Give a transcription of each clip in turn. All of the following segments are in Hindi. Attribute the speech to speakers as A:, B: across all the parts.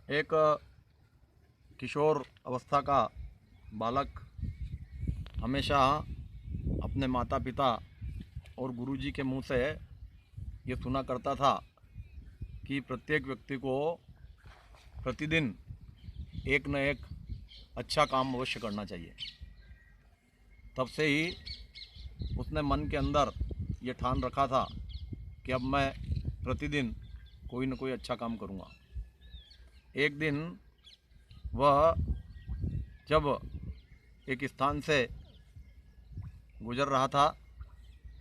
A: एक किशोर अवस्था का बालक हमेशा अपने माता पिता और गुरुजी के मुंह से ये सुना करता था कि प्रत्येक व्यक्ति को प्रतिदिन एक न एक अच्छा काम अवश्य करना चाहिए। तब से ही उसने मन के अंदर ये ठान रखा था कि अब मैं प्रतिदिन कोई न कोई अच्छा काम करूँगा। एक दिन वह जब एक स्थान से गुजर रहा था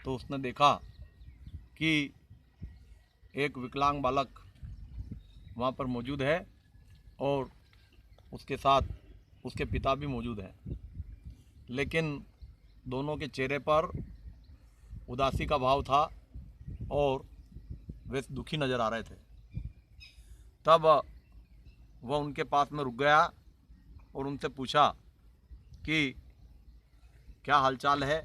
A: तो उसने देखा कि एक विकलांग बालक वहाँ पर मौजूद है और उसके साथ उसके पिता भी मौजूद हैं, लेकिन दोनों के चेहरे पर उदासी का भाव था और वे दुखी नज़र आ रहे थे। तब वह उनके पास में रुक गया और उनसे पूछा कि क्या हालचाल है,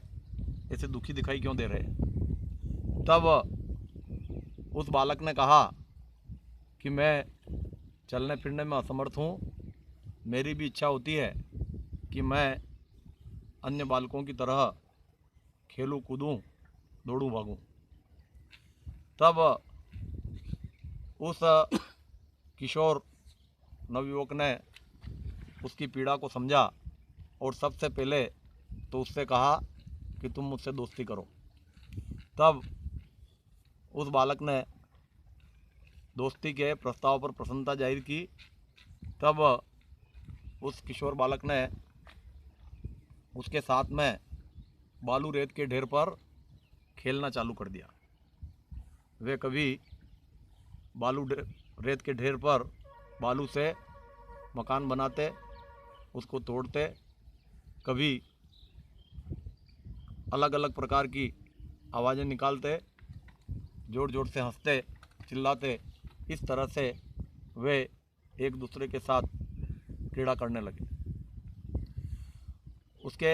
A: ऐसे दुखी दिखाई क्यों दे रहे हैं। तब उस बालक ने कहा कि मैं चलने फिरने में असमर्थ हूँ, मेरी भी इच्छा होती है कि मैं अन्य बालकों की तरह खेलूं कूदूं दौड़ूं भागूं। तब उस किशोर नवयुवक ने उसकी पीड़ा को समझा और सबसे पहले तो उससे कहा कि तुम मुझसे दोस्ती करो। तब उस बालक ने दोस्ती के प्रस्ताव पर प्रसन्नता जाहिर की। तब उस किशोर बालक ने उसके साथ में बालू रेत के ढेर पर खेलना चालू कर दिया। वे कभी रेत के ढेर पर बालू से मकान बनाते, उसको तोड़ते, कभी अलग अलग प्रकार की आवाज़ें निकालते, ज़ोर ज़ोर से हंसते चिल्लाते। इस तरह से वे एक दूसरे के साथ क्रीड़ा करने लगे। उसके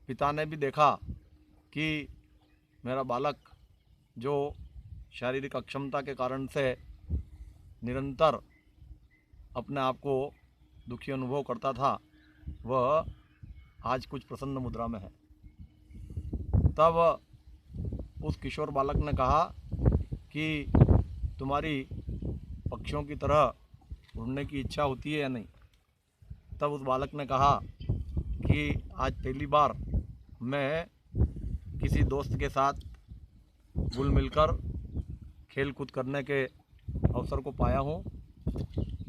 A: पिता ने भी देखा कि मेरा बालक जो शारीरिक अक्षमता के कारण से निरंतर अपने आप को दुखी अनुभव करता था, वह आज कुछ प्रसन्न मुद्रा में है। तब उस किशोर बालक ने कहा कि तुम्हारी पक्षियों की तरह उड़ने की इच्छा होती है या नहीं। तब उस बालक ने कहा कि आज पहली बार मैं किसी दोस्त के साथ घुल मिलकर खेल कूद करने के अवसर को पाया हूँ,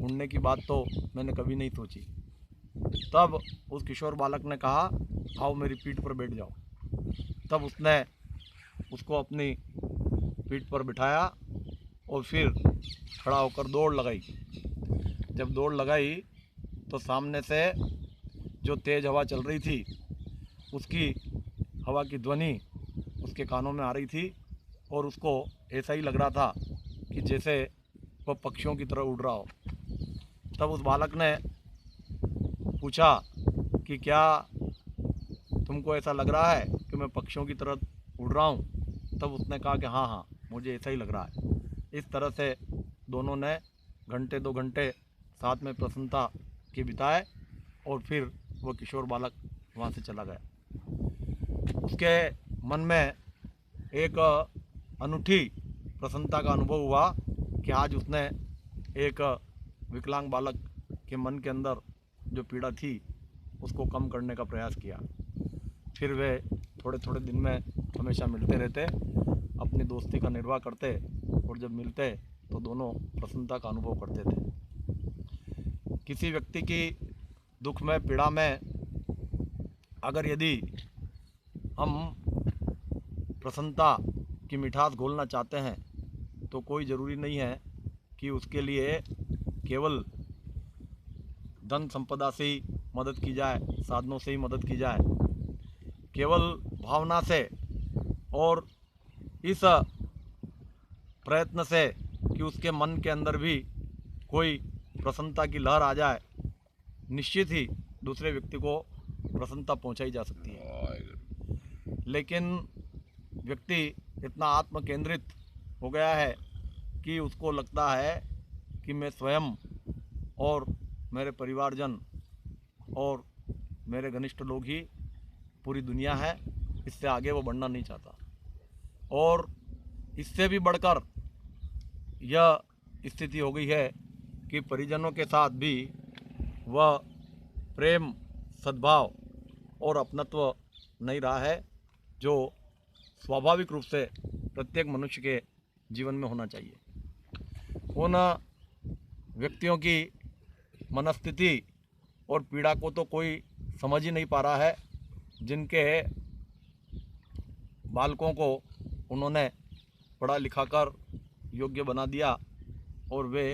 A: उड़ने की बात तो मैंने कभी नहीं सोची। तब उस किशोर बालक ने कहा आओ मेरी पीठ पर बैठ जाओ। तब उसने उसको अपनी पीठ पर बिठाया और फिर खड़ा होकर दौड़ लगाई। जब दौड़ लगाई तो सामने से जो तेज़ हवा चल रही थी, उसकी हवा की ध्वनि उसके कानों में आ रही थी और उसको ऐसा ही लग रहा था कि जैसे वह पक्षियों की तरह उड़ रहा हो। तब उस बालक ने पूछा कि क्या तुमको ऐसा लग रहा है कि मैं पक्षियों की तरह उड़ रहा हूँ। तब उसने कहा कि हाँ हाँ मुझे ऐसा ही लग रहा है। इस तरह से दोनों ने घंटे 2 घंटे साथ में प्रसन्नता के बिताए और फिर वो किशोर बालक वहाँ से चला गया। उसके मन में एक अनूठी प्रसन्नता का अनुभव हुआ कि आज उसने एक विकलांग बालक के मन के अंदर जो पीड़ा थी उसको कम करने का प्रयास किया। फिर वे थोड़े थोड़े दिन में हमेशा मिलते रहते, अपनी दोस्ती का निर्वाह करते और जब मिलते तो दोनों प्रसन्नता का अनुभव करते थे। किसी व्यक्ति की दुख में पीड़ा में अगर यदि हम प्रसन्नता की मिठास घोलना चाहते हैं तो कोई ज़रूरी नहीं है कि उसके लिए केवल धन संपदा से ही मदद की जाए, साधनों से ही मदद की जाए। केवल भावना से और इस प्रयत्न से कि उसके मन के अंदर भी कोई प्रसन्नता की लहर आ जाए, निश्चित ही दूसरे व्यक्ति को प्रसन्नता पहुंचाई जा सकती है। लेकिन व्यक्ति इतना आत्म केंद्रित हो गया है कि उसको लगता है कि मैं स्वयं और मेरे परिवारजन और मेरे घनिष्ठ लोग ही पूरी दुनिया है। इससे आगे वो बढ़ना नहीं चाहता। और इससे भी बढ़कर यह स्थिति हो गई है कि परिजनों के साथ भी वह प्रेम, सद्भाव और अपनत्व नहीं रहा है, जो स्वाभाविक रूप से प्रत्येक मनुष्य के जीवन में होना चाहिए। उन व्यक्तियों की मनस्थिति और पीड़ा को तो कोई समझ ही नहीं पा रहा है, जिनके बालकों को उन्होंने पढ़ा लिखा कर योग्य बना दिया और वे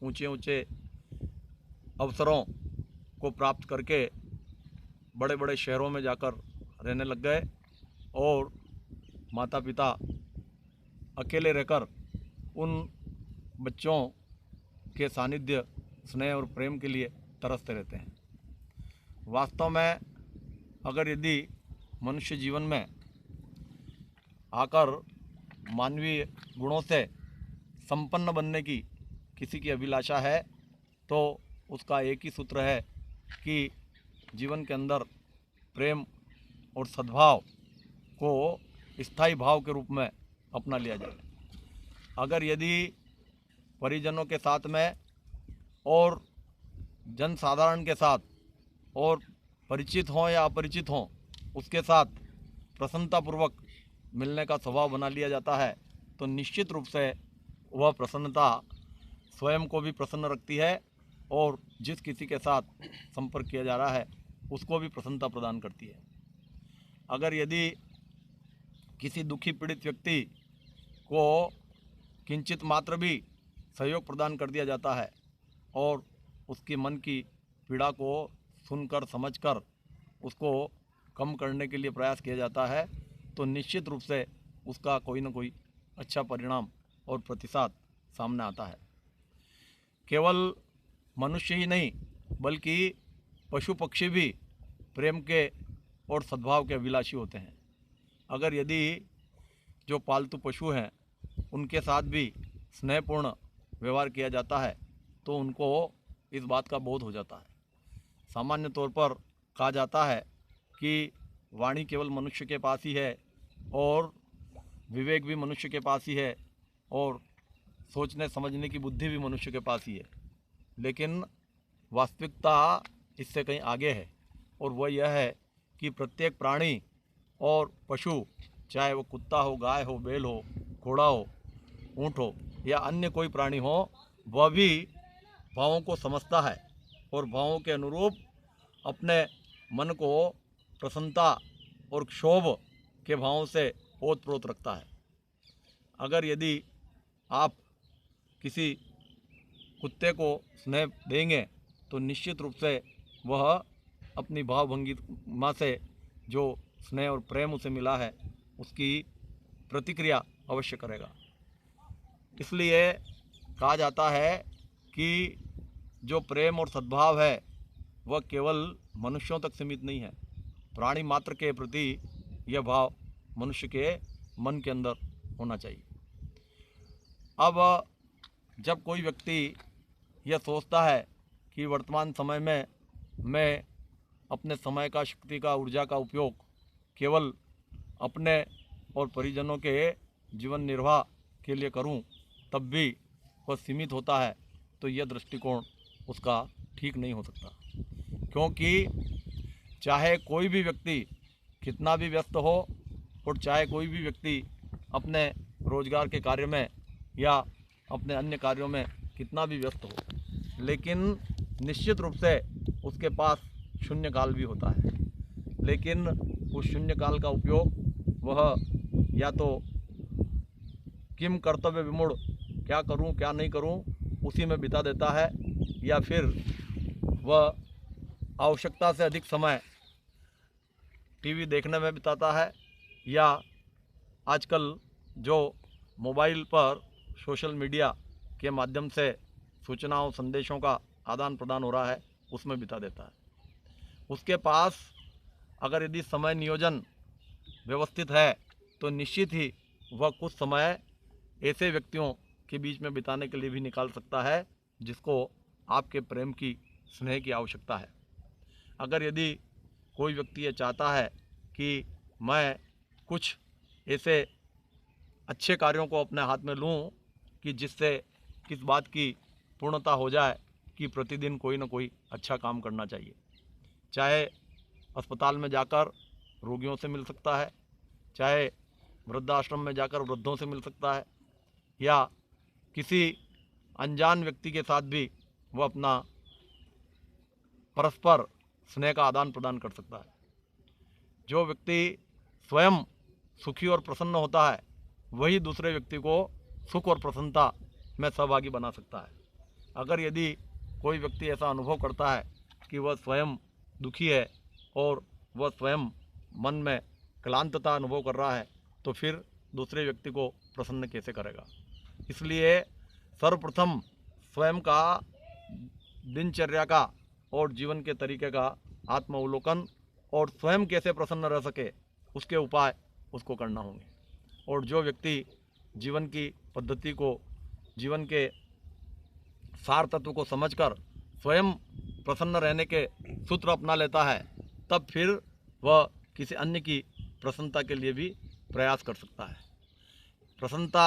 A: ऊंचे ऊंचे अवसरों को प्राप्त करके बड़े बड़े शहरों में जाकर रहने लग गए और माता पिता अकेले रहकर उन बच्चों के सानिध्य, स्नेह और प्रेम के लिए तरसते रहते हैं। वास्तव में अगर यदि मनुष्य जीवन में आकर मानवीय गुणों से संपन्न बनने की किसी की अभिलाषा है, तो उसका एक ही सूत्र है कि जीवन के अंदर प्रेम और सद्भाव को स्थायी भाव के रूप में अपना लिया जाए। अगर यदि परिजनों के साथ में और जनसाधारण के साथ और परिचित हों या अपरिचित हों, उसके साथ प्रसन्नतापूर्वक मिलने का स्वभाव बना लिया जाता है, तो निश्चित रूप से वह प्रसन्नता स्वयं को भी प्रसन्न रखती है और जिस किसी के साथ संपर्क किया जा रहा है उसको भी प्रसन्नता प्रदान करती है। अगर यदि किसी दुखी पीड़ित व्यक्ति को किंचित मात्र भी सहयोग प्रदान कर दिया जाता है और उसके मन की पीड़ा को सुनकर, समझकर उसको कम करने के लिए प्रयास किया जाता है, तो निश्चित रूप से उसका कोई ना कोई अच्छा परिणाम और प्रतिसाद सामने आता है। केवल मनुष्य ही नहीं बल्कि पशु पक्षी भी प्रेम के और सद्भाव के अभिलाषी होते हैं। अगर यदि जो पालतू पशु हैं उनके साथ भी स्नेहपूर्ण व्यवहार किया जाता है तो उनको इस बात का बोध हो जाता है। सामान्य तौर पर कहा जाता है कि वाणी केवल मनुष्य के पास ही है और विवेक भी मनुष्य के पास ही है और सोचने समझने की बुद्धि भी मनुष्य के पास ही है, लेकिन वास्तविकता इससे कहीं आगे है और वह यह है कि प्रत्येक प्राणी और पशु, चाहे वो कुत्ता हो, गाय हो, बैल हो, घोड़ा हो, ऊँट हो या अन्य कोई प्राणी हो, वह भी भावों को समझता है और भावों के अनुरूप अपने मन को प्रसन्नता और क्षोभ के भावों से ओत-प्रोत रखता है। अगर यदि आप किसी कुत्ते को स्नेह देंगे तो निश्चित रूप से वह अपनी भावभंगिमा से जो स्नेह और प्रेम उसे मिला है उसकी प्रतिक्रिया अवश्य करेगा। इसलिए कहा जाता है कि जो प्रेम और सद्भाव है वह केवल मनुष्यों तक सीमित नहीं है, प्राणी मात्र के प्रति यह भाव मनुष्य के मन के अंदर होना चाहिए। अब जब कोई व्यक्ति यह सोचता है कि वर्तमान समय में मैं अपने समय का, शक्ति का, ऊर्जा का उपयोग केवल अपने और परिजनों के जीवन निर्वाह के लिए करूं, तब भी वह सीमित होता है, तो यह दृष्टिकोण उसका ठीक नहीं हो सकता। क्योंकि चाहे कोई भी व्यक्ति कितना भी व्यस्त हो और चाहे कोई भी व्यक्ति अपने रोजगार के कार्य में या अपने अन्य कार्यों में कितना भी व्यस्त हो, लेकिन निश्चित रूप से उसके पास शून्य काल भी होता है। लेकिन उस शून्य काल का उपयोग वह या तो किम कर्तव्य विमूढ़, क्या करूं क्या नहीं करूं, उसी में बिता देता है, या फिर वह आवश्यकता से अधिक समय टीवी देखने में बिताता है, या आजकल जो मोबाइल पर सोशल मीडिया के माध्यम से सूचनाओं, संदेशों का आदान प्रदान हो रहा है उसमें बिता देता है। उसके पास अगर यदि समय नियोजन व्यवस्थित है तो निश्चित ही वह कुछ समय ऐसे व्यक्तियों के बीच में बिताने के लिए भी निकाल सकता है जिसको आपके प्रेम की, स्नेह की आवश्यकता है। अगर यदि कोई व्यक्ति ये चाहता है कि मैं कुछ ऐसे अच्छे कार्यों को अपने हाथ में लूं कि जिससे किस बात की पूर्णता हो जाए कि प्रतिदिन कोई ना कोई अच्छा काम करना चाहिए, चाहे अस्पताल में जाकर रोगियों से मिल सकता है, चाहे वृद्धाश्रम में जाकर वृद्धों से मिल सकता है, या किसी अनजान व्यक्ति के साथ भी वह अपना परस्पर स्नेह का आदान प्रदान कर सकता है। जो व्यक्ति स्वयं सुखी और प्रसन्न होता है वही दूसरे व्यक्ति को सुख और प्रसन्नता में सहभागी बना सकता है। अगर यदि कोई व्यक्ति ऐसा अनुभव करता है कि वह स्वयं दुखी है और वह स्वयं मन में क्लांतता अनुभव कर रहा है तो फिर दूसरे व्यक्ति को प्रसन्न कैसे करेगा। इसलिए सर्वप्रथम स्वयं का, दिनचर्या का और जीवन के तरीके का आत्मावलोकन और स्वयं कैसे प्रसन्न रह सके उसके उपाय उसको करना होंगे। और जो व्यक्ति जीवन की पद्धति को, जीवन के सार तत्व को समझकर स्वयं प्रसन्न रहने के सूत्र अपना लेता है तब फिर वह किसी अन्य की प्रसन्नता के लिए भी प्रयास कर सकता है। प्रसन्नता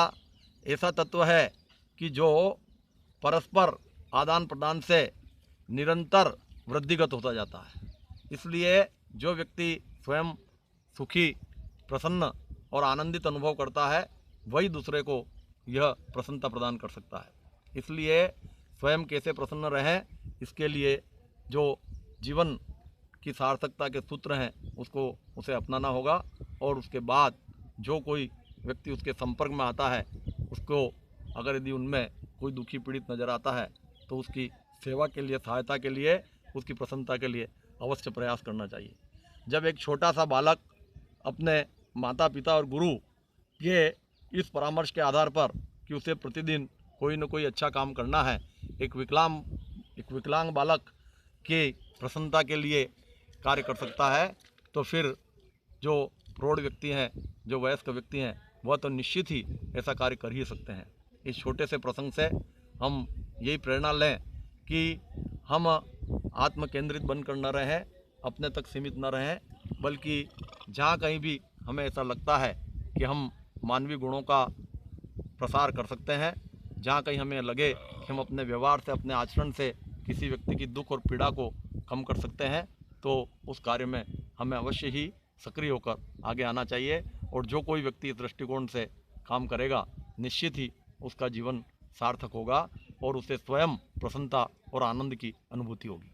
A: ऐसा तत्व है कि जो परस्पर आदान प्रदान से निरंतर वृद्धिगत होता जाता है। इसलिए जो व्यक्ति स्वयं सुखी, प्रसन्न और आनंदित अनुभव करता है वही दूसरे को यह प्रसन्नता प्रदान कर सकता है। इसलिए स्वयं कैसे प्रसन्न रहें इसके लिए जो जीवन की सार्थकता के सूत्र हैं उसे अपनाना होगा। और उसके बाद जो कोई व्यक्ति उसके संपर्क में आता है उसको अगर यदि उनमें कोई दुखी पीड़ित नज़र आता है तो उसकी सेवा के लिए, सहायता के लिए, उसकी प्रसन्नता के लिए अवश्य प्रयास करना चाहिए। जब एक छोटा सा बालक अपने माता पिता और गुरु के इस परामर्श के आधार पर कि उसे प्रतिदिन कोई न कोई अच्छा काम करना है, एक विकलांग बालक की प्रसन्नता के लिए कार्य कर सकता है, तो फिर जो प्रौढ़ व्यक्ति हैं, जो वयस्क व्यक्ति हैं, वह तो निश्चित ही ऐसा कार्य कर ही सकते हैं। इस छोटे से प्रसंग से हम यही प्रेरणा लें कि हम आत्म केंद्रित बनकर न रहें, अपने तक सीमित न रहें, बल्कि जहाँ कहीं भी हमें ऐसा लगता है कि हम मानवीय गुणों का प्रसार कर सकते हैं, जहाँ कहीं हमें लगे कि हम अपने व्यवहार से, अपने आचरण से किसी व्यक्ति की दुख और पीड़ा को कम कर सकते हैं, तो उस कार्य में हमें अवश्य ही सक्रिय होकर आगे आना चाहिए। और जो कोई व्यक्ति इस दृष्टिकोण से काम करेगा निश्चित ही उसका जीवन सार्थक होगा और उसे स्वयं प्रसन्नता और आनंद की अनुभूति होगी।